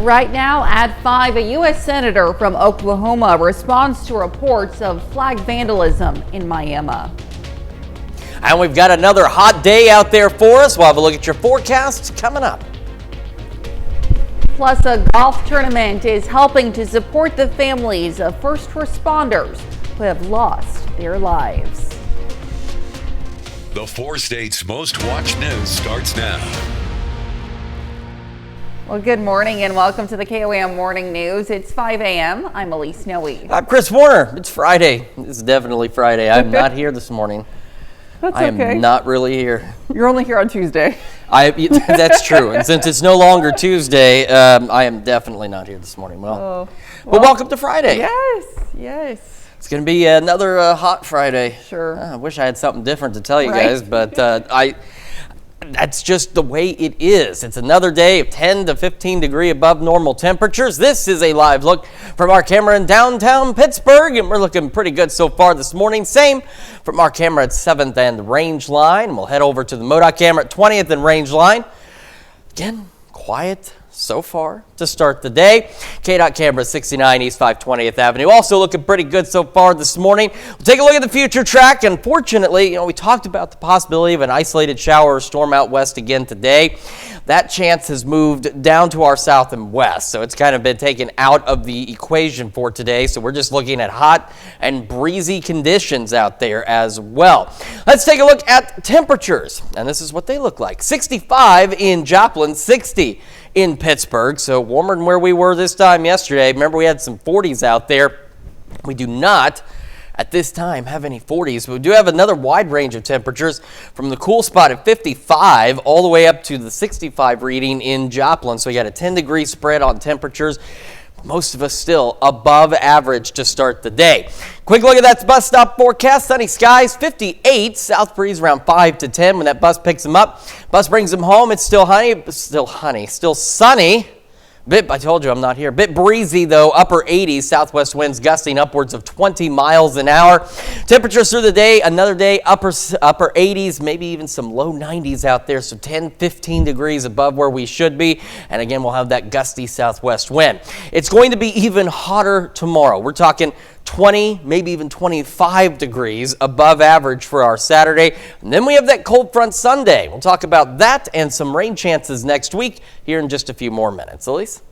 Right now at 5, a U.S. Senator from Oklahoma responds to reports of flag vandalism in Miami. And we've got another hot day out there for us. We'll have a look at your forecast coming up. Plus, a golf tournament is helping to support the families of first responders who have lost their lives. The 4 states' most watched news starts now. Well, good morning and welcome to the KOAM Morning News. It's 5 a.m. I'm Elise Noe. I'm Chris Warner. It's Friday. It's definitely Friday. I'm not here this morning. That's I am okay. not really here. You're only here on Tuesday. That's true. And since it's no longer Tuesday, I am definitely not here this morning. Well, welcome to Friday. Yes. It's going to be another hot Friday. Sure. I wish I had something different to tell you Right. guys, but that's just the way it is. It's another day of 10 to 15 degree above normal temperatures. This is a live look from our camera in downtown Pittsburgh, and we're looking pretty good so far this morning. Same from our camera at 7th and Range Line. We'll head over to the MoDOT camera at 20th and Range Line. Again, quiet so far to start the day. KDOT camera 69 East 520th Avenue. Also looking pretty good so far this morning. We'll take a look at the future track. Unfortunately, we talked about the possibility of an isolated shower or storm out west again today. That chance has moved down to our south and west, so it's kind of been taken out of the equation for today. So we're just looking at hot and breezy conditions out there as well. Let's take a look at temperatures, and this is what they look like. 65 in Joplin, 60 in Pittsburgh, so warmer than where we were this time yesterday. Remember, we had some 40s out there. We do not at this time have any 40s, but we do have another wide range of temperatures from the cool spot at 55 all the way up to the 65 reading in Joplin. So you got a 10-degree spread on temperatures. Most of us still above average to start the day. Quick look at that bus stop forecast. Sunny skies, 58. South breeze around 5 to 10 when that bus picks them up. Bus brings them home. It's still sunny. I told you I'm not here. Bit breezy though, upper 80s, southwest winds gusting upwards of 20 miles an hour. Temperatures through the day, another day, upper 80s, maybe even some low 90s out there. So 10, 15 degrees above where we should be. And again, we'll have that gusty southwest wind. It's going to be even hotter tomorrow. We're talking 20, maybe even 25 degrees above average for our Saturday. And then we have that cold front Sunday. We'll talk about that and some rain chances next week here in just a few more minutes. Elise?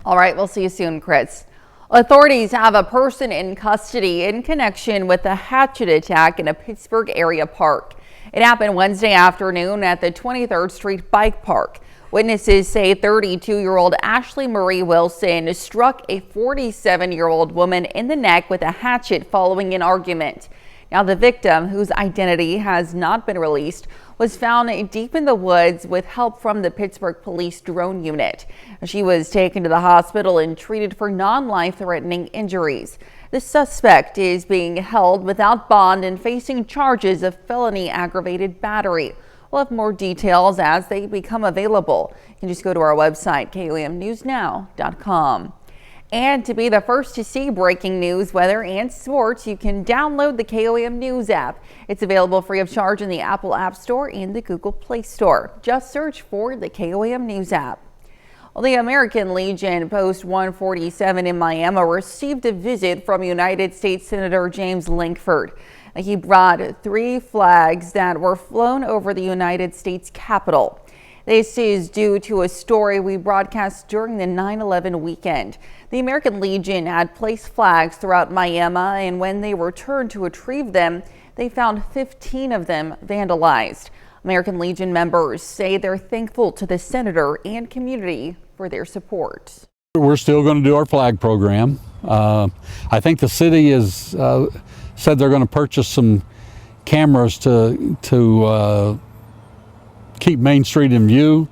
All right, we'll see you soon, Chris. Authorities have a person in custody in connection with a hatchet attack in a Pittsburgh area park. It happened Wednesday afternoon at the 23rd Street Bike Park. Witnesses say 32-year-old Ashley Marie Wilson struck a 47-year-old woman in the neck with a hatchet following an argument. Now, the victim, whose identity has not been released, was found deep in the woods with help from the Pittsburgh Police drone unit. She was taken to the hospital and treated for non-life-threatening injuries. The suspect is being held without bond and facing charges of felony aggravated battery. We'll have more details as they become available. You can just go to our website, KOAMnewsnow.com. And to be the first to see breaking news, weather, and sports, you can download the KOAM News app. It's available free of charge in the Apple App Store and the Google Play Store. Just search for the KOAM News app. Well, the American Legion Post 147 in Miami received a visit from United States Senator James Lankford. He brought 3 flags that were flown over the United States Capitol. This is due to a story we broadcast during the 9/11 weekend. The American Legion had placed flags throughout Miami, and when they returned to retrieve them, they found 15 of them vandalized. American Legion members say they're thankful to the senator and community for their support. We're still going to do our flag program. I think the city is said they're going to purchase some cameras to keep Main Street in view,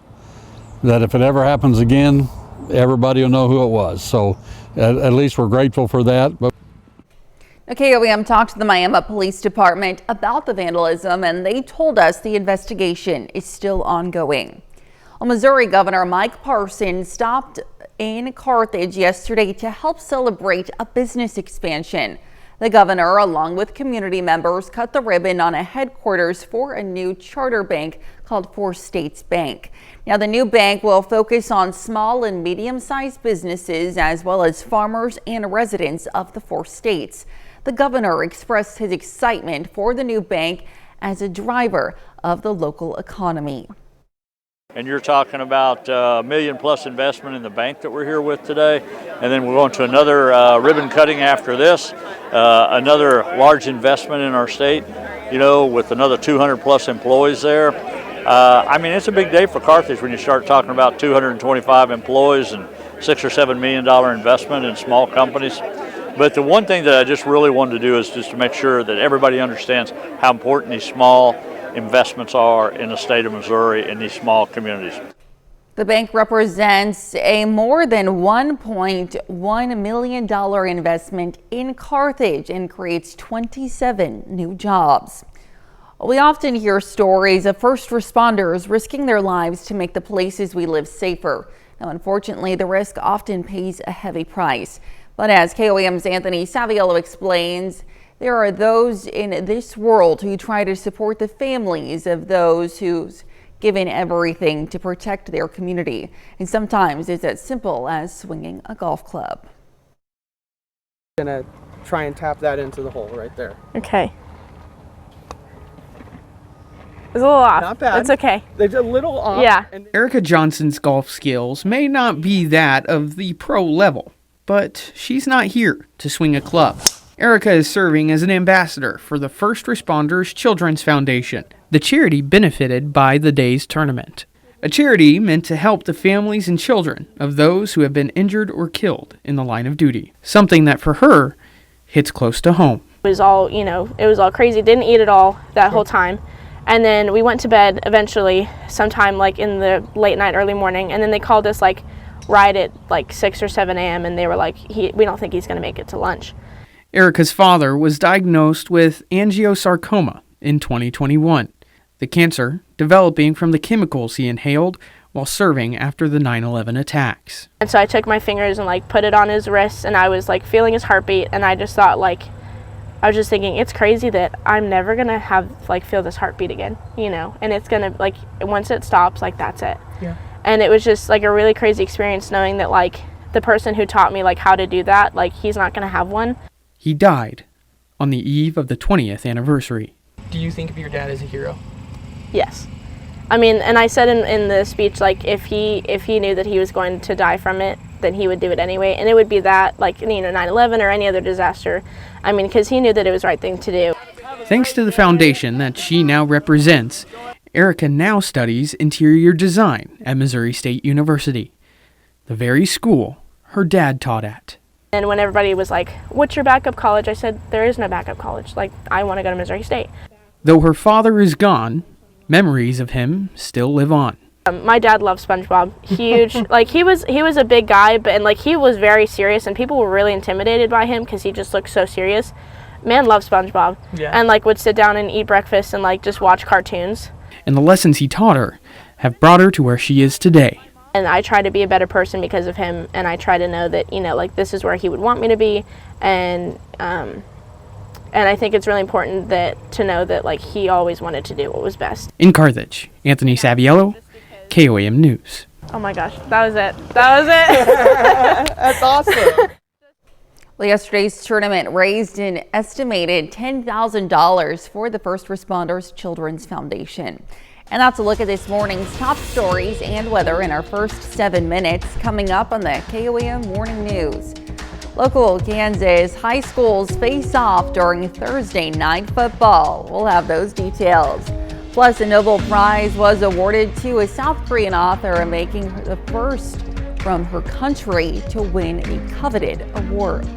that if it ever happens again, everybody will know who it was. So at least we're grateful for that. But KOAM talked to the Miami Police Department about the vandalism, and they told us the investigation is still ongoing. Well, Missouri Governor Mike Parson stopped in Carthage yesterday to help celebrate a business expansion. The governor, along with community members, cut the ribbon on a headquarters for a new charter bank called 4 States Bank. Now, the new bank will focus on small and medium-sized businesses as well as farmers and residents of the 4 states. The governor expressed his excitement for the new bank as a driver of the local economy. And you're talking about $1 million+ investment in the bank that we're here with today. And then we're going to another ribbon cutting after this, another large investment in our state, with another 200+ employees there. I mean, it's a big day for Carthage when you start talking about 225 employees and $6 or $7 million investment in small companies. But the one thing that I just really wanted to do is just to make sure that everybody understands how important these small investments are in the state of Missouri in these small communities. The bank represents a more than $1.1 million investment in Carthage and creates 27 new jobs. We often hear stories of first responders risking their lives to make the places we live safer. Now, unfortunately, the risk often pays a heavy price. But as KOAM's Anthony Saviello explains, there are those in this world who try to support the families of those who've given everything to protect their community. And sometimes it's as simple as swinging a golf club. Gonna try and tap that into the hole right there. Okay. It's a little off. Not bad. It's okay. There's a little off. Yeah. Erica Johnson's golf skills may not be that of the pro level, but she's not here to swing a club. Erica is serving as an ambassador for the First Responders Children's Foundation, the charity benefited by the day's tournament. A charity meant to help the families and children of those who have been injured or killed in the line of duty. Something that for her hits close to home. It was all, it was all crazy. Didn't eat at all that whole time. And then we went to bed eventually sometime like in the late night, early morning. And then they called us like right at like 6 or 7 a.m. and they were like, we don't think he's going to make it to lunch. Erica's father was diagnosed with angiosarcoma in 2021, the cancer developing from the chemicals he inhaled while serving after the 9/11 attacks. And so I took my fingers and like put it on his wrist and I was like feeling his heartbeat and I just thought I was just thinking it's crazy that I'm never going to feel this heartbeat again, and it's going to once it stops, that's it. Yeah. And it was just a really crazy experience knowing that the person who taught me how to do that, he's not going to have one. He died on the eve of the 20th anniversary. Do you think of your dad as a hero? Yes. I mean, and I said in the speech, if he knew that he was going to die from it, then he would do it anyway. And it would be that, 9/11 or any other disaster. I mean, because he knew that it was the right thing to do. Thanks to the foundation that she now represents, Erica now studies interior design at Missouri State University, the very school her dad taught at. And when everybody was like, what's your backup college? I said, there is no backup college. I want to go to Missouri State. Though her father is gone, memories of him still live on. My dad loved SpongeBob. Huge. He was a big guy, but he was very serious, and people were really intimidated by him because he just looked so serious. Man loved SpongeBob. Yeah. And would sit down and eat breakfast and just watch cartoons. And the lessons he taught her have brought her to where she is today. And I try to be a better person because of him, and I try to know that, this is where he would want me to be, and I think it's really important to know that, he always wanted to do what was best. In Carthage, Anthony Saviello, KOAM News. Oh my gosh, that was it. That was it. That's awesome. Well, yesterday's tournament raised an estimated $10,000 for the First Responders Children's Foundation. And that's a look at this morning's top stories and weather in our first 7 minutes coming up on the KOAM Morning News. Local Kansas high schools face off during Thursday night football. We'll have those details. Plus, a Nobel Prize was awarded to a South Korean author, making her the first from her country to win the coveted award.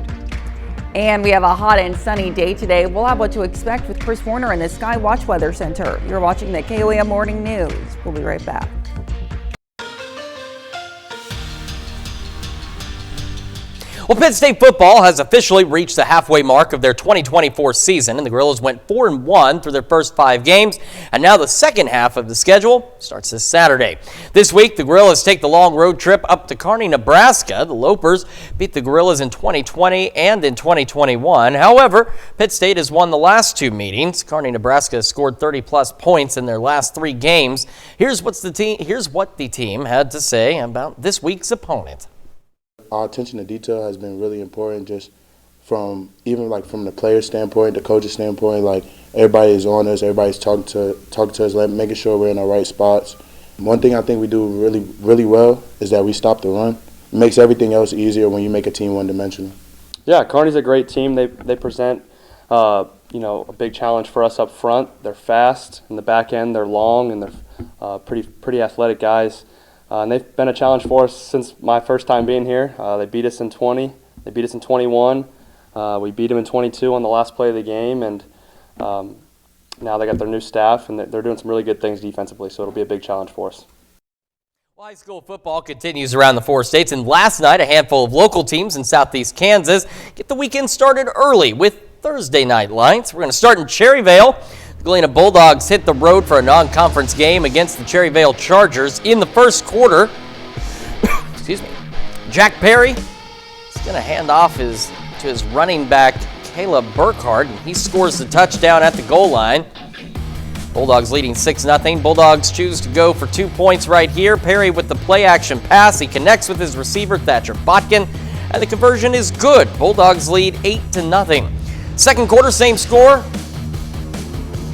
And we have a hot and sunny day today. We'll have what to expect with Chris Warner in the Sky Watch Weather Center. You're watching the KOAM Morning News. We'll be right back. Well, Pitt State football has officially reached the halfway mark of their 2024 season, and the Gorillas went 4-1 through their first 5 games, and now the second half of the schedule starts this Saturday. This week, the Gorillas take the long road trip up to Kearney, Nebraska. The Lopers beat the Gorillas in 2020 and in 2021. However, Pitt State has won the last 2 meetings. Kearney, Nebraska has scored 30-plus points in their last 3 games. Here's what the team had to say about this week's opponent. Our attention to detail has been really important, just from the player standpoint, the coach's standpoint. Like, everybody is on us, everybody's talking to us, making sure we're in the right spots. One thing I think we do really, really well is that we stop the run. It makes everything else easier when you make a team one-dimensional. Yeah, Kearney's a great team. They present a big challenge for us up front. They're fast in the back end. They're long, and they're pretty athletic guys. And they've been a challenge for us since my first time being here. They beat us in 20. They beat us in 21. We beat them in 22 on the last play of the game. And now they got their new staff, and they're doing some really good things defensively, so it'll be a big challenge for us. Well, high school football continues around the 4 states, and last night a handful of local teams in southeast Kansas get the weekend started early with Thursday night lights. We're going to start in Cherryvale. The Galena Bulldogs hit the road for a non-conference game against the Cherryvale Chargers in the first quarter. Excuse me. Jack Perry is going to hand off to his running back, Caleb Burkhardt, and he scores the touchdown at the goal line. Bulldogs leading 6-0. Bulldogs choose to go for 2 points right here. Perry with the play-action pass. He connects with his receiver, Thatcher Botkin, and the conversion is good. Bulldogs lead 8-0. Second quarter, same score.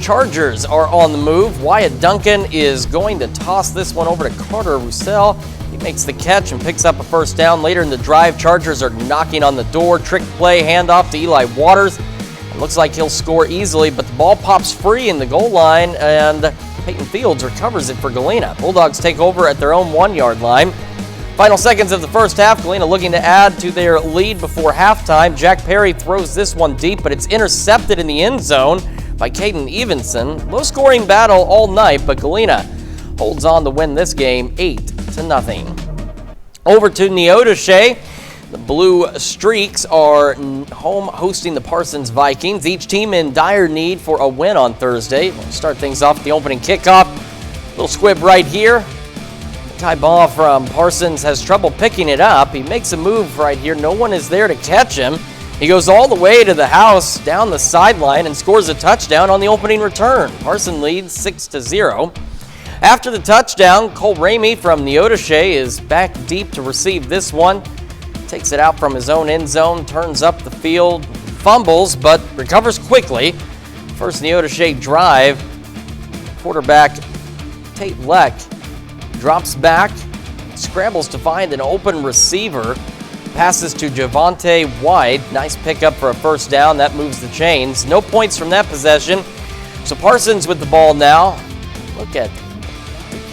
Chargers are on the move. Wyatt Duncan is going to toss this one over to Carter Roussel. He makes the catch and picks up a first down. Later in the drive, Chargers are knocking on the door. Trick play, handoff to Eli Waters. It looks like he'll score easily, but the ball pops free in the goal line, and Peyton Fields recovers it for Galena. Bulldogs take over at their own 1-yard line. Final seconds of the first half, Galena looking to add to their lead before halftime. Jack Perry throws this one deep, but it's intercepted in the end zone by Caden Evenson. Low-scoring battle all night, but Galena holds on to win this game 8-0. Over to Neodesha. The Blue Streaks are home hosting the Parsons Vikings. Each team in dire need for a win on Thursday. We'll start things off with the opening kickoff. Little squib right here. High ball from Parsons has trouble picking it up. He makes a move right here. No one is there to catch him. He goes all the way to the house, down the sideline, and scores a touchdown on the opening return. Parsons leads 6-0. After the touchdown, Cole Ramey from Neodesha is back deep to receive this one. Takes it out from his own end zone, turns up the field, fumbles, but recovers quickly. First Neodesha drive. Quarterback Tate Leck drops back, scrambles to find an open receiver. Passes to Javonte White. Nice pickup for a first down. That moves the chains. No points from that possession. So Parsons with the ball now. Look at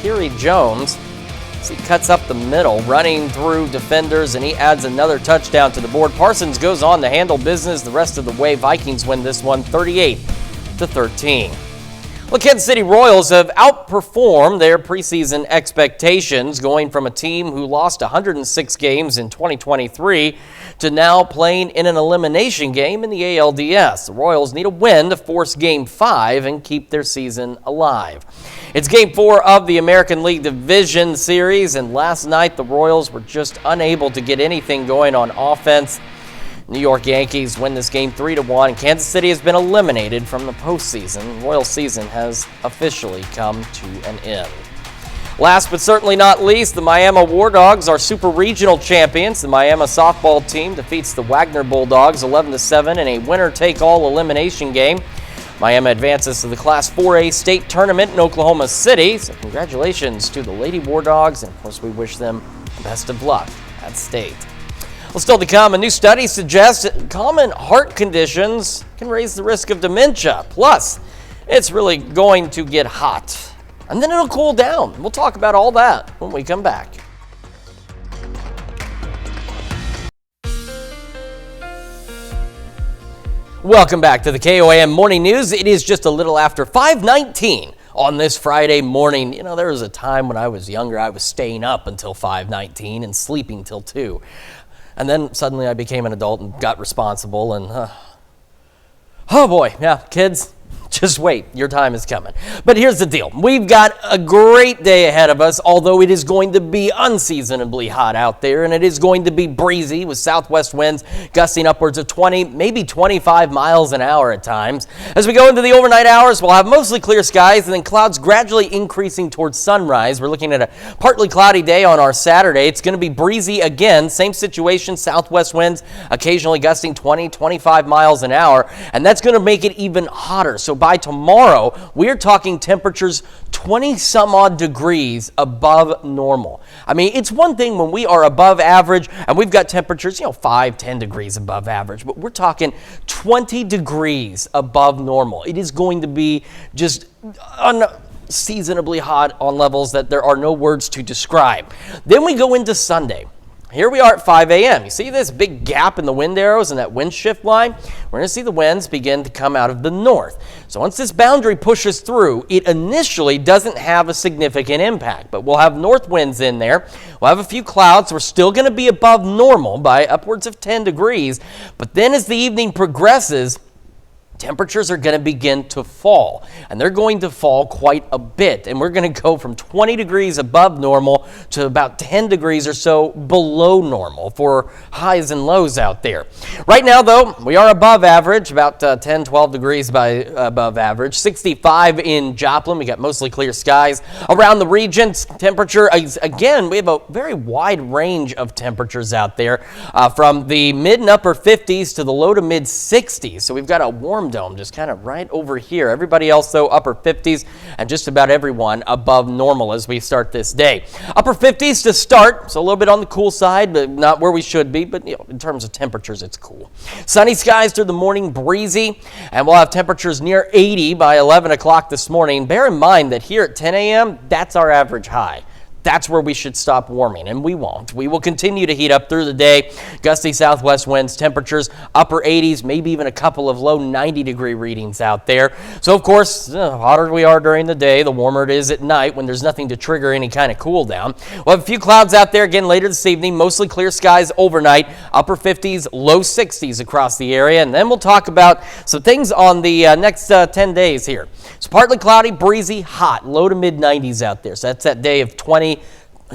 Kerry Jones. He cuts up the middle, running through defenders, and he adds another touchdown to the board. Parsons goes on to handle business the rest of the way. Vikings win this one 38-13. Well, Kansas City Royals have outperformed their preseason expectations, going from a team who lost 106 games in 2023 to now playing in an elimination game in the ALDS. The Royals need a win to force Game 5 and keep their season alive. It's Game 4 of the American League Division Series, and last night the Royals were just unable to get anything going on offense. New York Yankees win this game 3-1. Kansas City has been eliminated from the postseason. Royal season has officially come to an end. Last but certainly not least, the Miami War Dogs are Super Regional champions. The Miami softball team defeats the Wagner Bulldogs 11-7 in a winner-take-all elimination game. Miami advances to the Class 4A state tournament in Oklahoma City. So congratulations to the Lady War Dogs, and of course we wish them the best of luck at state. Well, still to come, a new study suggests that common heart conditions can raise the risk of dementia. Plus, it's really going to get hot. And then it'll cool down. We'll talk about all that when we come back. Welcome back to the KOAM Morning News. It is just a little after 5:19 on this Friday morning. You know, there was a time when I was younger, I was staying up until 5:19 and sleeping till 2. And then suddenly I became an adult and got responsible and, oh boy, yeah, kids. Just wait, your time is coming. But here's the deal. We've got a great day ahead of us, although it is going to be unseasonably hot out there, and it is going to be breezy with southwest winds gusting upwards of 20, maybe 25 miles an hour at times. As we go into the overnight hours, we'll have mostly clear skies and then clouds gradually increasing towards sunrise. We're looking at a partly cloudy day on our Saturday. It's going to be breezy again. Same situation, southwest winds occasionally gusting 20, 25 miles an hour, and that's going to make it even hotter. So by tomorrow, we're talking temperatures 20 some odd degrees above normal. I mean, it's one thing when we are above average and we've got temperatures, 5, 10 degrees above average, but we're talking 20 degrees above normal. It is going to be just unseasonably hot on levels that there are no words to describe. Then we go into Sunday. Here we are at 5 a.m. You see this big gap in the wind arrows and that wind shift line? We're going to see the winds begin to come out of the north. So once this boundary pushes through, it initially doesn't have a significant impact, but we'll have north winds in there. We'll have a few clouds. We're still going to be above normal by upwards of 10 degrees. But then as the evening progresses, temperatures are going to begin to fall, and they're going to fall quite a bit, and we're going to go from 20 degrees above normal to about 10 degrees or so below normal for highs and lows out there. Right now, though, we are above average, about 10, 12 degrees above average. 65 in Joplin. We got mostly clear skies around the region. Temperature, again, we have a very wide range of temperatures out there, from the mid and upper 50s to the low to mid 60s. So we've got a warm dome just kind of right over here. Everybody else, though, upper 50s, and just about everyone above normal as we start this day. Upper 50s to start, so a little bit on the cool side, but not where we should be, but in terms of temperatures, it's cool. Sunny skies through the morning, breezy, and we'll have temperatures near 80 by 11 o'clock this morning. Bear in mind that here at 10 a.m., that's our average high. That's where we should stop warming, and we won't. We will continue to heat up through the day. Gusty southwest winds, temperatures upper 80s, maybe even a couple of low 90-degree readings out there. So, of course, the hotter we are during the day, the warmer it is at night when there's nothing to trigger any kind of cool down. We'll have a few clouds out there again later this evening, mostly clear skies overnight, upper 50s, low 60s across the area. And then we'll talk about some things on the next 10 days here. It's partly cloudy, breezy, hot, low to mid 90s out there. So that's that day of 20,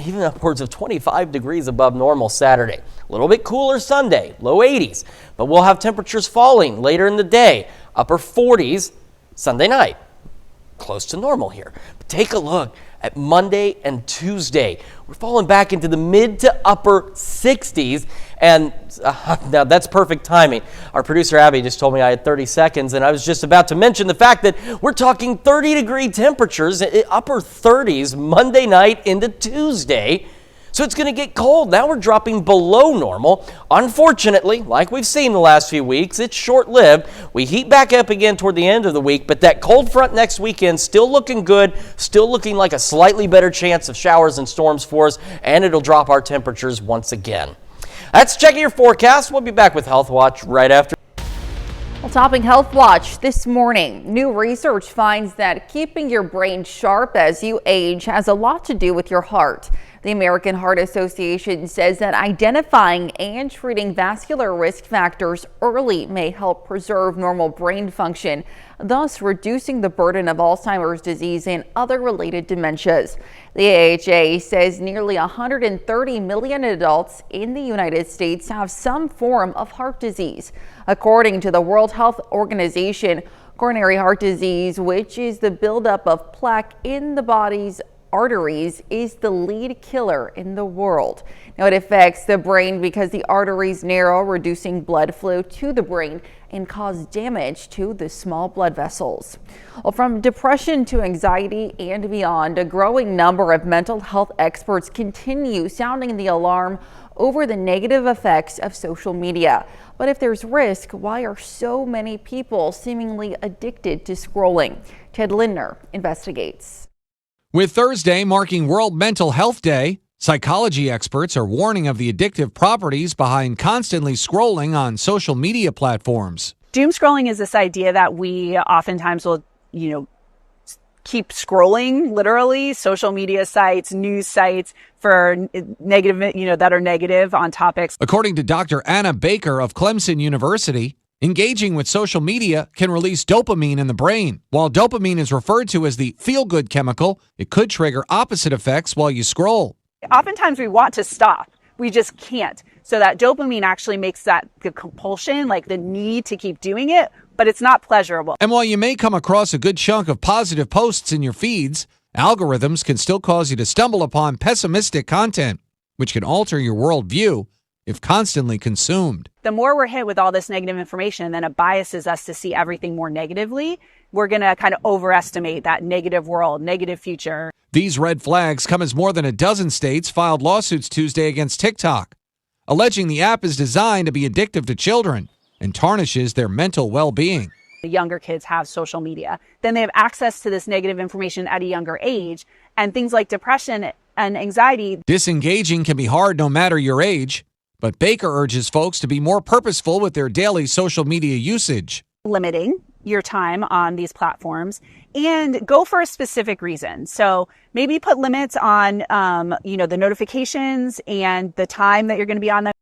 even upwards of 25 degrees above normal Saturday. A little bit cooler Sunday, low 80s. But we'll have temperatures falling later in the day, upper 40s Sunday night. Close to normal here. But take a look at Monday and Tuesday. We're falling back into the mid to upper 60s, and now that's perfect timing. Our producer Abby just told me I had 30 seconds, and I was just about to mention the fact that we're talking 30-degree temperatures, upper 30s Monday night into Tuesday. So it's going to get cold. Now we're dropping below normal. Unfortunately, like we've seen the last few weeks, it's short-lived. We heat back up again toward the end of the week, but that cold front next weekend still looking good, still looking like a slightly better chance of showers and storms for us, and it'll drop our temperatures once again. That's checking your forecast. We'll be back with Health Watch right after. Well, topping Health Watch this morning, new research finds that keeping your brain sharp as you age has a lot to do with your heart. The American Heart Association says that identifying and treating vascular risk factors early may help preserve normal brain function, thus reducing the burden of Alzheimer's disease and other related dementias. The AHA says nearly 130 million adults in the United States have some form of heart disease. According to the World Health Organization, coronary heart disease, which is the buildup of plaque in the body's arteries, is the lead killer in the world. Now, it affects the brain because the arteries narrow, reducing blood flow to the brain and cause damage to the small blood vessels. Well, from depression to anxiety and beyond, a growing number of mental health experts continue sounding the alarm over the negative effects of social media. But if there's risk, why are so many people seemingly addicted to scrolling? Ted Lindner investigates. With Thursday marking World Mental Health Day, psychology experts are warning of the addictive properties behind constantly scrolling on social media platforms. Doom scrolling is this idea that we oftentimes will, keep scrolling, literally, social media sites, news sites for negative, that are negative on topics. According to Dr. Anna Baker of Clemson University, engaging with social media can release dopamine in the brain. While dopamine is referred to as the feel-good chemical, it could trigger opposite effects while you scroll. Oftentimes we want to stop. We just can't. So that dopamine actually makes that the compulsion, like the need to keep doing it, but it's not pleasurable. And while you may come across a good chunk of positive posts in your feeds, algorithms can still cause you to stumble upon pessimistic content, which can alter your worldview if constantly consumed. The more we're hit with all this negative information, then it biases us to see everything more negatively. We're going to kind of overestimate that negative world, negative future. These red flags come as more than a dozen states filed lawsuits Tuesday against TikTok, alleging the app is designed to be addictive to children and tarnishes their mental well-being. The younger kids have social media. Then they have access to this negative information at a younger age, and things like depression and anxiety. Disengaging can be hard no matter your age, but Baker urges folks to be more purposeful with their daily social media usage. Limiting your time on these platforms and go for a specific reason. So maybe put limits on, the notifications and the time that you're going to be on them.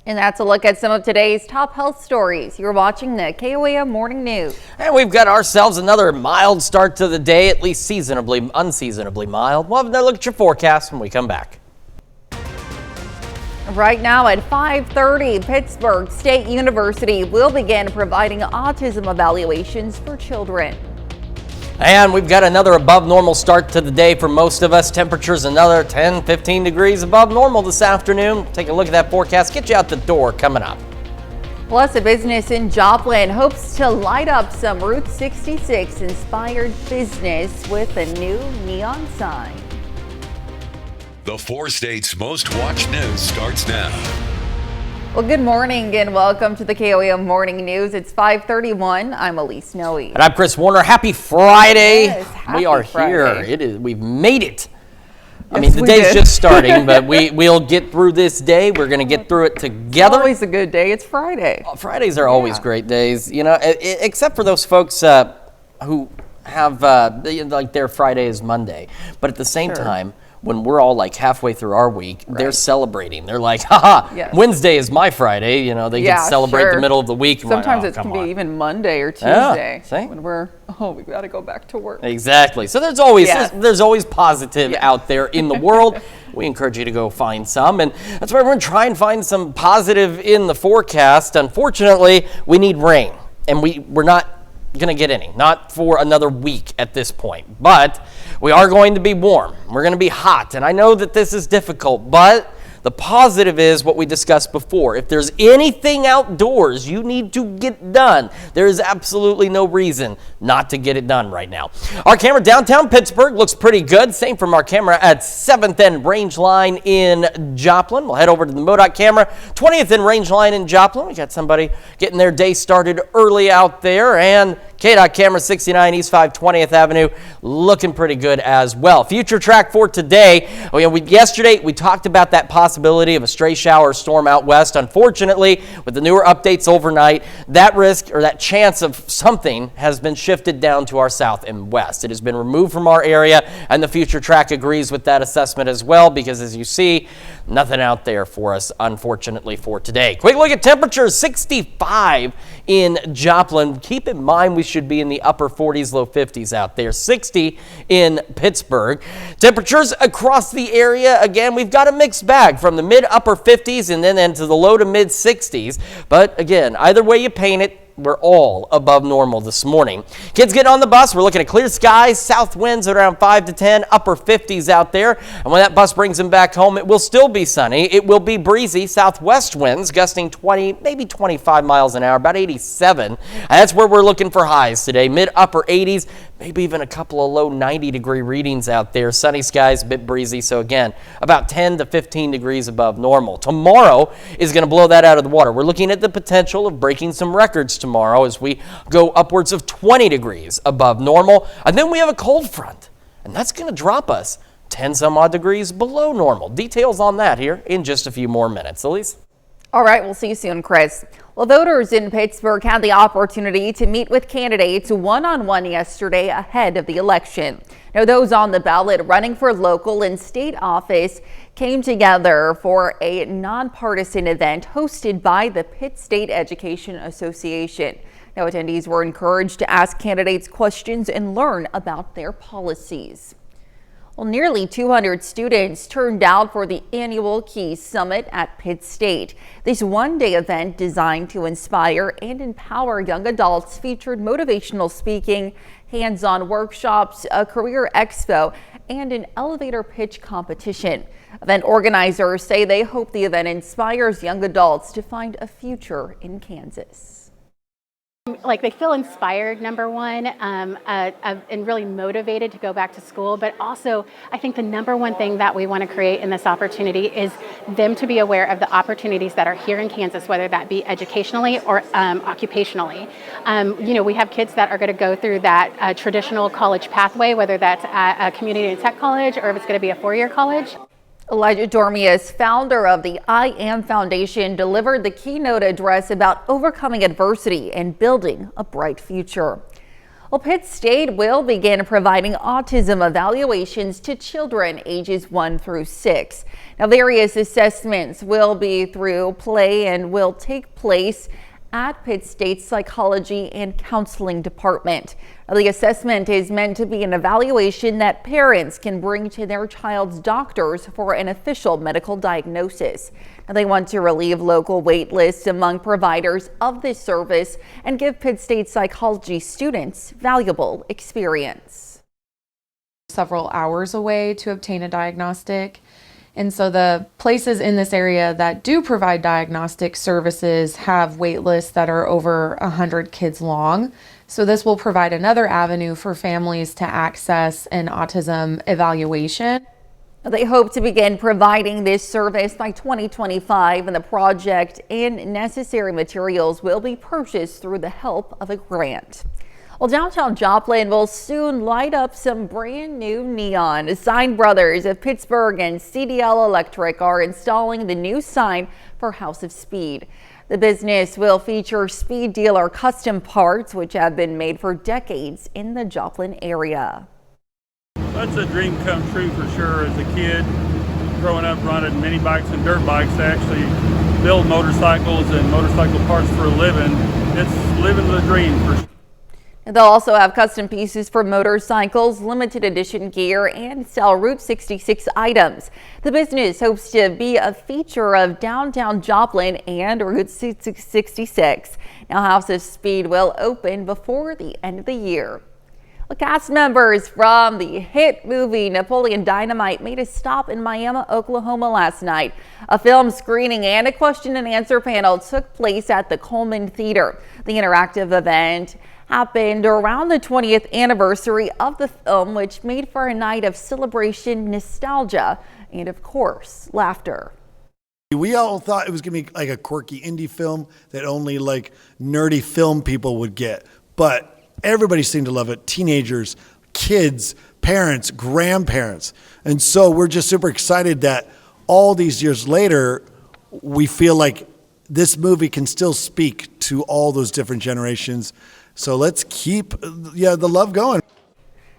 And that's a look at some of today's top health stories. You're watching the KOAM Morning News. And we've got ourselves another mild start to the day, at least unseasonably mild. We'll have another look at your forecast when we come back. Right now at 5:30, Pittsburgh State University will begin providing autism evaluations for children. And we've got another above normal start to the day for most of us. Temperatures another 10, 15 degrees above normal this afternoon. Take a look at that forecast. Get you out the door coming up. Plus, a business in Joplin hopes to light up some Route 66 inspired business with a new neon sign. The 4 states' most watched news starts now. Well, good morning and welcome to the KOAM Morning News. It's 5:31. I'm Elise Noe. And I'm Chris Warner. Happy Friday. Yes, we are Friday. here. It is. We've made it. Yes, the we day's did. just starting, but we'll get through this day. We're going to get through it together. It's always a good day. It's Friday. Fridays are always great days, except for those folks who have like their Friday is Monday. But at the same time, when we're all like halfway through our week, they're celebrating. They're like, haha, Yes. Wednesday is my Friday. They can celebrate the middle of the week. Sometimes it can be even Monday or Tuesday see? when we got to go back to work. Exactly. So there's always positive out there in the world. We encourage you to go find some, and that's why we're going to try and find some positive in the forecast. Unfortunately, we need rain, and we're not going to get any, not for another week at this point. But we are going to be warm. We're going to be hot, and I know that this is difficult, but the positive is what we discussed before. If there's anything outdoors you need to get done, there is absolutely no reason not to get it done right now. Our camera downtown Pittsburgh looks pretty good. Same from our camera at 7th and Range Line in Joplin. We'll head over to the MoDOT camera, 20th and Range Line in Joplin. We got somebody getting their day started early out there, and KDOT camera 69 East 520th Avenue looking pretty good as well. Future track for today. Yesterday we talked about that possibility of a stray shower storm out west. Unfortunately, with the newer updates overnight, that risk or that chance of something has been shifted down to our south and west. It has been removed from our area, and the future track agrees with that assessment as well, because as you see, nothing out there for us, unfortunately, for today. Quick look at temperatures, 65 in Joplin. Keep in mind we should be in the upper 40s, low 50s out there. 60 in Pittsburgh. Temperatures across the area, again, we've got a mixed bag from the mid upper 50s and then into the low to mid 60s. But again, either way you paint it, we're all above normal this morning. Kids get on the bus. We're looking at clear skies, south winds at around 5 to 10, upper 50s out there. And when that bus brings them back home, it will still be sunny. It will be breezy, southwest winds gusting 20, maybe 25 miles an hour, about 87. And that's where we're looking for highs today, mid upper 80s, maybe even a couple of low 90-degree readings out there. Sunny skies, a bit breezy. So again, about 10 to 15 degrees above normal. Tomorrow is going to blow that out of the water. We're looking at the potential of breaking some records tomorrow as we go upwards of 20 degrees above normal. And then we have a cold front, and that's going to drop us 10 some odd degrees below normal. Details on that here in just a few more minutes. Elise? All right, we'll see you soon, Chris. Well, voters in Pittsburgh had the opportunity to meet with candidates one-on-one yesterday ahead of the election. Now, those on the ballot running for local and state office came together for a nonpartisan event hosted by the Pitt State Education Association. Now, attendees were encouraged to ask candidates questions and learn about their policies. Well, nearly 200 students turned out for the annual Key Summit at Pitt State. This one-day event designed to inspire and empower young adults featured motivational speaking, hands-on workshops, a career expo, and an elevator pitch competition. Event organizers say they hope the event inspires young adults to find a future in Kansas. Like they feel inspired, number one, and really motivated to go back to school. But also, I think the number one thing that we want to create in this opportunity is them to be aware of the opportunities that are here in Kansas, whether that be educationally or occupationally. We have kids that are going to go through that traditional college pathway, whether that's at a community and tech college or if it's going to be a four-year college. Elijah Dormius, founder of the KOAM Foundation, delivered the keynote address about overcoming adversity and building a bright future. Well, Pitt State will begin providing autism evaluations to children ages 1 through 6. Now, various assessments will be through play and will take place at Pitt State's Psychology and Counseling Department. The assessment is meant to be an evaluation that parents can bring to their child's doctors for an official medical diagnosis. Now, they want to relieve local wait lists among providers of this service and give Pitt State psychology students valuable experience. Several hours away to obtain a diagnostic. And so the places in this area that do provide diagnostic services have wait lists that are over 100 kids long. So this will provide another avenue for families to access an autism evaluation. They hope to begin providing this service by 2025, and the project and necessary materials will be purchased through the help of a grant. Well, downtown Joplin will soon light up some brand new neon. Sign Brothers of Pittsburgh and CDL Electric are installing the new sign for House of Speed. The business will feature speed dealer custom parts, which have been made for decades in the Joplin area. That's a dream come true for sure. As a kid, growing up running mini bikes and dirt bikes, to actually build motorcycles and motorcycle parts for a living, it's living the dream for sure. They'll also have custom pieces for motorcycles, limited edition gear, and sell Route 66 items. The business hopes to be a feature of downtown Joplin and Route 66. Now, House of Speed will open before the end of the year. Well, cast members from the hit movie Napoleon Dynamite made a stop in Miami, Oklahoma last night. A film screening and a question and answer panel took place at the Coleman Theater. The interactive event happened around the 20th anniversary of the film, which made for a night of celebration, nostalgia, and of course, laughter. We all thought it was going to be like a quirky indie film that only like nerdy film people would get, but everybody seemed to love it. Teenagers, kids, parents, grandparents. And so we're just super excited that all these years later, we feel like this movie can still speak to all those different generations. So let's keep the love going.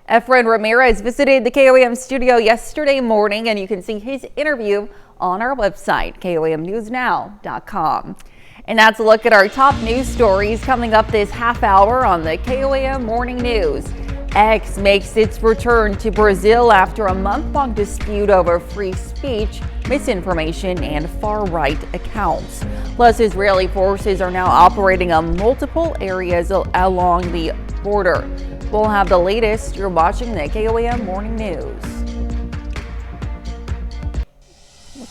Efren Ramirez visited the KOAM studio yesterday morning, and you can see his interview on our website, KOAMnewsnow.com. And that's a look at our top news stories coming up this half hour on the KOAM Morning News. X makes its return to Brazil after a month-long dispute over free speech, misinformation, and far-right accounts. Plus, Israeli forces are now operating on multiple areas along the border. We'll have the latest. You're watching the KOAM Morning News.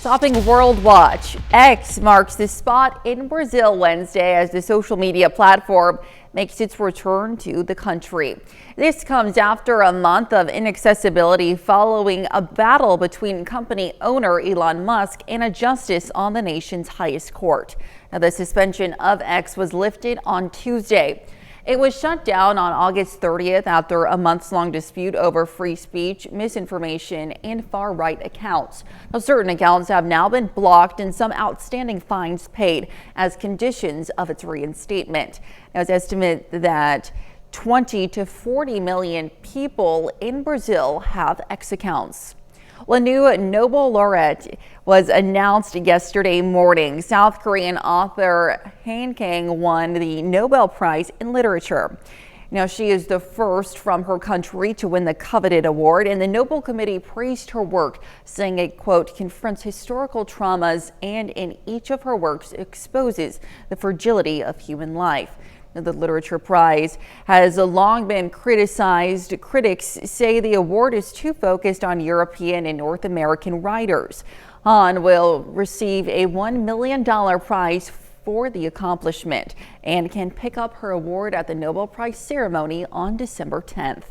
Topping World Watch, X marks the spot in Brazil Wednesday as the social media platform makes its return to the country. This comes after a month of inaccessibility following a battle between company owner Elon Musk and a justice on the nation's highest court. Now, the suspension of X was lifted on Tuesday. It was shut down on August 30th after a months-long dispute over free speech, misinformation, and far-right accounts. Now, certain accounts have now been blocked and some outstanding fines paid as conditions of its reinstatement. Now, it's estimated that 20 to 40 million people in Brazil have X accounts. Well, a new Nobel laureate was announced yesterday morning. South Korean author Han Kang won the Nobel Prize in Literature. Now, she is the first from her country to win the coveted award, and the Nobel Committee praised her work, saying it, quote, confronts historical traumas and in each of her works exposes the fragility of human life. The Literature Prize has long been criticized. Critics say the award is too focused on European and North American writers. Han will receive a $1 million prize for the accomplishment and can pick up her award at the Nobel Prize ceremony on December 10th.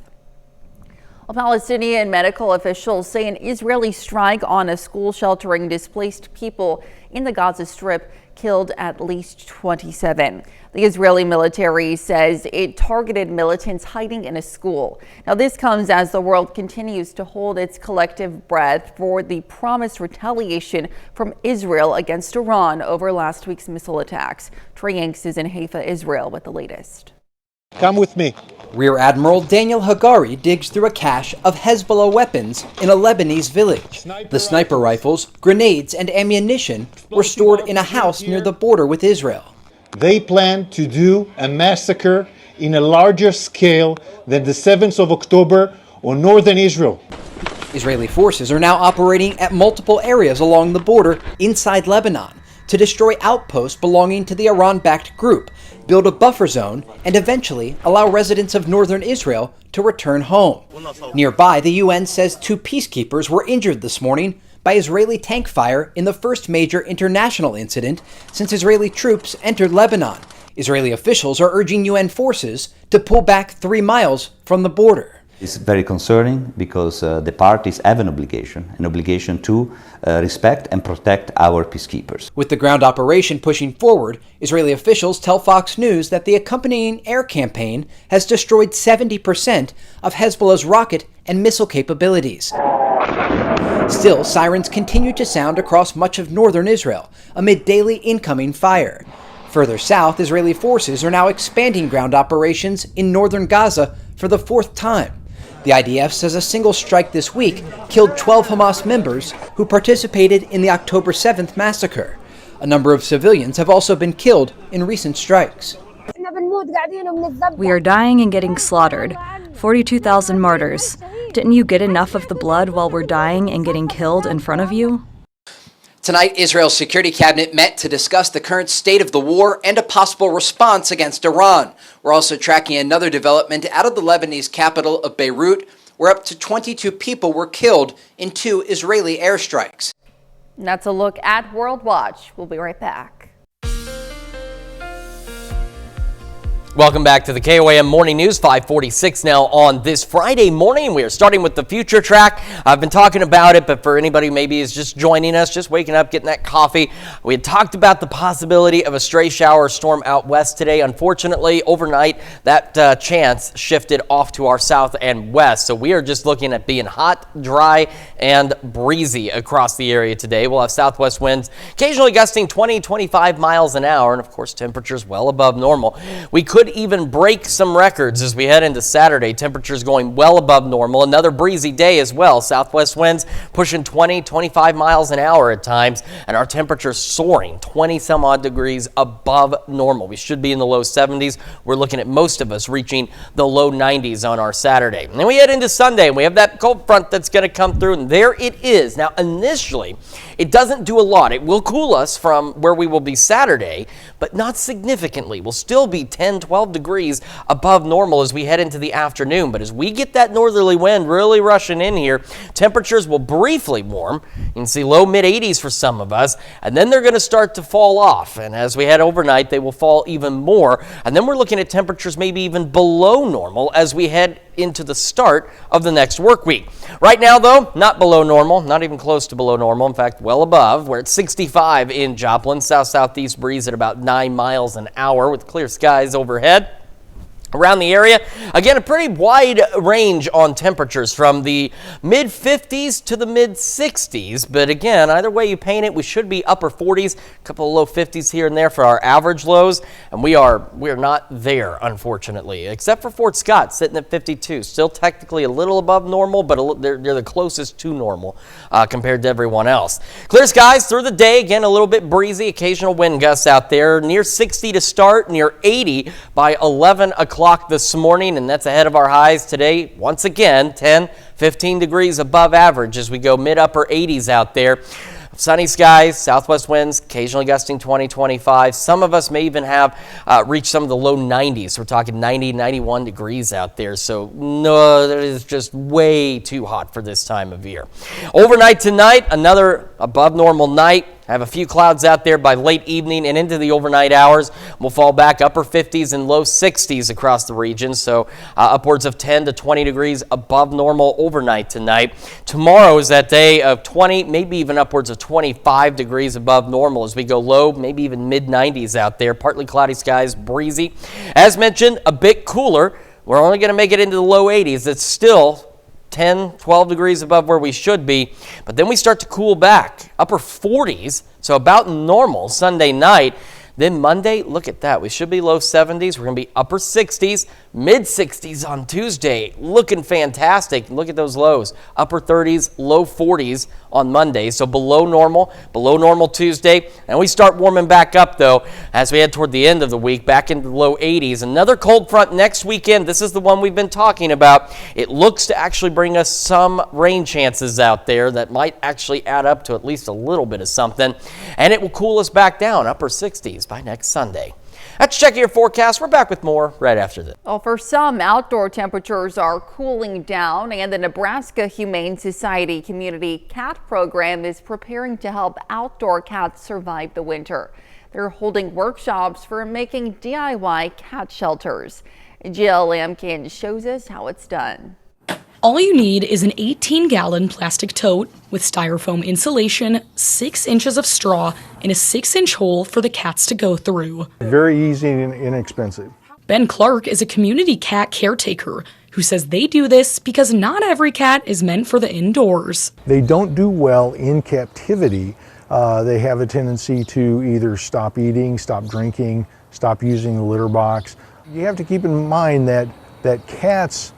Palestinian medical officials say an Israeli strike on a school sheltering displaced people in the Gaza Strip killed at least 27. The Israeli military says it targeted militants hiding in a school. Now, this comes as the world continues to hold its collective breath for the promised retaliation from Israel against Iran over last week's missile attacks. Trey Yanks is in Haifa, Israel, with the latest. Come with me. Rear Admiral Daniel Hagari digs through a cache of Hezbollah weapons in a Lebanese village. The sniper rifles, grenades, and ammunition were stored in a house near the border with Israel. They plan to do a massacre in a larger scale than the 7th of October on northern Israel. Israeli forces are now operating at multiple areas along the border inside Lebanon to destroy outposts belonging to the Iran-backed group, build a buffer zone, and eventually allow residents of northern Israel to return home. Nearby, the UN says 2 peacekeepers were injured this morning by Israeli tank fire in the first major international incident since Israeli troops entered Lebanon. Israeli officials are urging UN forces to pull back 3 miles from the border. It's very concerning because the parties have an obligation to respect and protect our peacekeepers. With the ground operation pushing forward, Israeli officials tell Fox News that the accompanying air campaign has destroyed 70% of Hezbollah's rocket and missile capabilities. Still, sirens continue to sound across much of northern Israel amid daily incoming fire. Further south, Israeli forces are now expanding ground operations in northern Gaza for the 4th time. The IDF says a single strike this week killed 12 Hamas members who participated in the October 7th massacre. A number of civilians have also been killed in recent strikes. We are dying and getting slaughtered. 42,000 martyrs. Didn't you get enough of the blood while we're dying and getting killed in front of you? Tonight, Israel's Security Cabinet met to discuss the current state of the war and a possible response against Iran. We're also tracking another development out of the Lebanese capital of Beirut, where up to 22 people were killed in 2 Israeli airstrikes. And that's a look at World Watch. We'll be right back. Welcome back to the KOAM Morning News, 546 now on this Friday morning. We are starting with the future track. I've been talking about it, but for anybody who maybe is just joining us, just waking up, getting that coffee, we had talked about the possibility of a stray shower storm out west today. Unfortunately, overnight, that chance shifted off to our south and west. So we are just looking at being hot, dry, and breezy across the area today. We'll have southwest winds occasionally gusting 20, 25 miles an hour, and of course, temperatures well above normal. We could even break some records as we head into Saturday. Temperatures going well above normal. Another breezy day as well. Southwest winds pushing 20, 25 miles an hour at times, and our temperatures soaring 20 some odd degrees above normal. We should be in the low 70s. We're looking at most of us reaching the low 90s on our Saturday. And then we head into Sunday, and we have that cold front that's going to come through, and there it is. Now, initially, it doesn't do a lot. It will cool us from where we will be Saturday, but not significantly. We'll still be 10, 12 degrees above normal as we head into the afternoon. But as we get that northerly wind really rushing in here, temperatures will briefly warm. You can see low mid 80s for some of us, and then they're going to start to fall off. And as we head overnight, they will fall even more. And then we're looking at temperatures maybe even below normal as we head into the start of the next work week. Right now, though, not below normal, not even close to below normal. In fact, well above. We're at 65 in Joplin, south-southeast breeze at about 9 miles an hour with clear skies overhead. around the area. Again, a pretty wide range on temperatures from the mid 50s to the mid 60s. But again, either way you paint it, we should be upper 40s, a couple of low 50s here and there for our average lows. And we are not there, unfortunately, except for Fort Scott sitting at 52. Still technically a little above normal, but they're the closest to normal compared to everyone else. Clear skies through the day. Again, a little bit breezy, occasional wind gusts out there. Near 60 to start, near 80 by 11 o'clock this morning, and that's ahead of our highs today. Once again, 10-15 degrees above average as we go mid-upper 80s out there. Sunny skies, southwest winds, occasionally gusting 20-25. Some of us may even have reached some of the low 90s. We're talking 90-91 degrees out there. So no, that is just way too hot for this time of year. Overnight tonight, another above normal night. Have a few clouds out there by late evening and into the overnight hours. We'll fall back upper 50s and low 60s across the region, so upwards of 10 to 20 degrees above normal overnight tonight. Tomorrow is that day of 20, maybe even upwards of 25 degrees above normal as we go low, maybe even mid 90s out there. Partly cloudy skies, breezy. As mentioned, a bit cooler. We're only going to make it into the low 80s. It's still 10, 12 degrees above where we should be, but then we start to cool back, upper 40s, so about normal Sunday night. Then Monday, look at that. We should be low 70s. We're going to be upper 60s, mid 60s on Tuesday. Looking fantastic. Look at those lows. Upper 30s, low 40s on Monday. So below normal Tuesday. And we start warming back up, though, as we head toward the end of the week, back into the low 80s. Another cold front next weekend. This is the one we've been talking about. It looks to actually bring us some rain chances out there that might actually add up to at least a little bit of something. And it will cool us back down, upper 60s by next Sunday. Let's check your forecast. We're back with more right after this. Well, for some, outdoor temperatures are cooling down, and the Nebraska Humane Society Community Cat Program is preparing to help outdoor cats survive the winter. They're holding workshops for making DIY cat shelters. Jill Lampkin shows us how it's done. All you need is an 18-gallon plastic tote with styrofoam insulation, 6 inches of straw, and a 6-inch hole for the cats to go through. Very easy and inexpensive. Ben Clark is a community cat caretaker who says they do this because not every cat is meant for the indoors. They don't do well in captivity. They have a tendency to either stop eating, stop drinking, stop using the litter box. You have to keep in mind that cats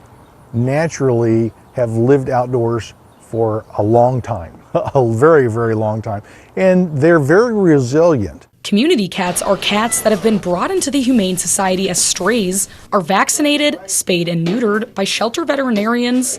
naturally have lived outdoors for a long time, a very, very long time, and they're very resilient. Community cats are cats that have been brought into the Humane Society as strays, are vaccinated, spayed and neutered by shelter veterinarians,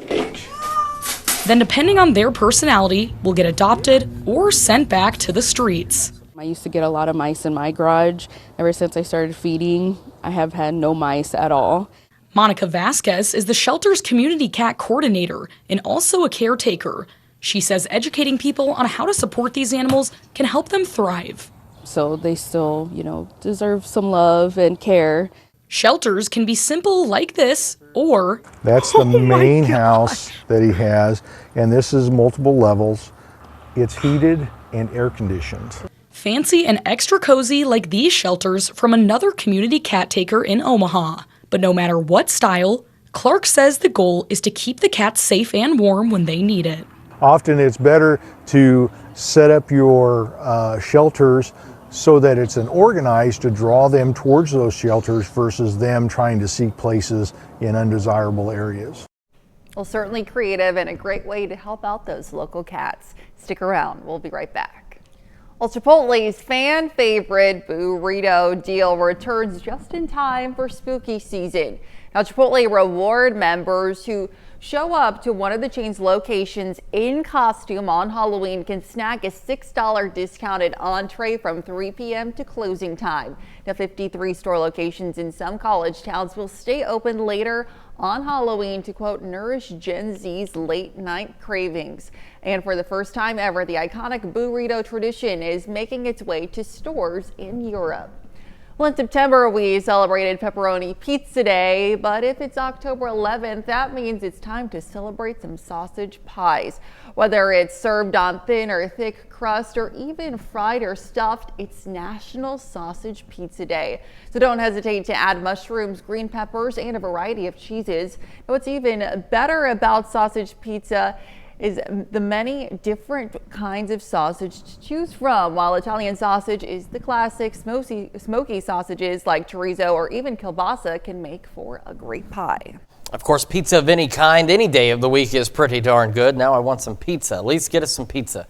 then depending on their personality, will get adopted or sent back to the streets. I used to get a lot of mice in my garage. Ever since I started feeding, I have had no mice at all. Monica Vasquez is the shelter's community cat coordinator and also a caretaker. She says educating people on how to support these animals can help them thrive. So they still, deserve some love and care. Shelters can be simple like this, or... That's the main house that he has, and this is multiple levels. It's heated and air conditioned. Fancy and extra cozy like these shelters from another community cat taker in Omaha. But no matter what style, Clark says the goal is to keep the cats safe and warm when they need it. Often it's better to set up your shelters so that it's organized to draw them towards those shelters versus them trying to seek places in undesirable areas. Well, certainly creative and a great way to help out those local cats. Stick around. We'll be right back. Well, Chipotle's fan favorite burrito deal returns just in time for spooky season. Now, Chipotle reward members who show up to one of the chain's locations in costume on Halloween can snag a $6 discounted entree from 3 p.m. to closing time. Now, 53 store locations in some college towns will stay open later on Halloween to, quote, nourish Gen Z's late night cravings. And for the first time ever, the iconic burrito tradition is making its way to stores in Europe. Well, in September, we celebrated Pepperoni Pizza Day, but if it's October 11th, that means it's time to celebrate some sausage pies. Whether it's served on thin or thick crust or even fried or stuffed, it's National Sausage Pizza Day. So don't hesitate to add mushrooms, green peppers, and a variety of cheeses. What's even better about sausage pizza is the many different kinds of sausage to choose from. While Italian sausage is the classic, smoky sausages like chorizo or even kielbasa can make for a great pie. Of course, pizza of any kind, any day of the week is pretty darn good. Now I want some pizza. At least get us some pizza.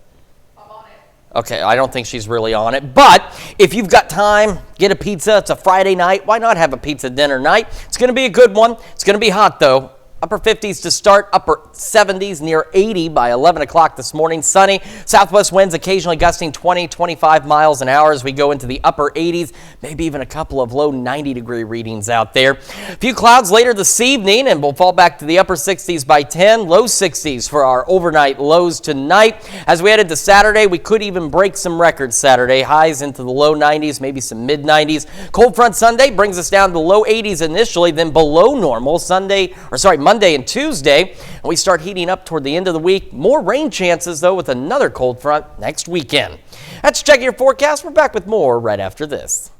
I'm on it. Okay, I don't think she's really on it. But if you've got time, get a pizza. It's a Friday night. Why not have a pizza dinner night? It's going to be a good one. It's going to be hot, though. Upper 50s to start, upper 70s, near 80 by 11 o'clock this morning. Sunny, southwest winds occasionally gusting 20, 25 miles an hour as we go into the upper 80s, maybe even a couple of low 90-degree readings out there. A few clouds later this evening, and we'll fall back to the upper 60s by 10, low 60s for our overnight lows tonight. As we head into Saturday, we could even break some records Saturday. Highs into the low 90s, maybe some mid 90s. Cold front Sunday brings us down to low 80s initially, then below normal Monday and Tuesday, and we start heating up toward the end of the week. More rain chances, though, with another cold front next weekend. That's Check Your Forecast. We're back with more right after this.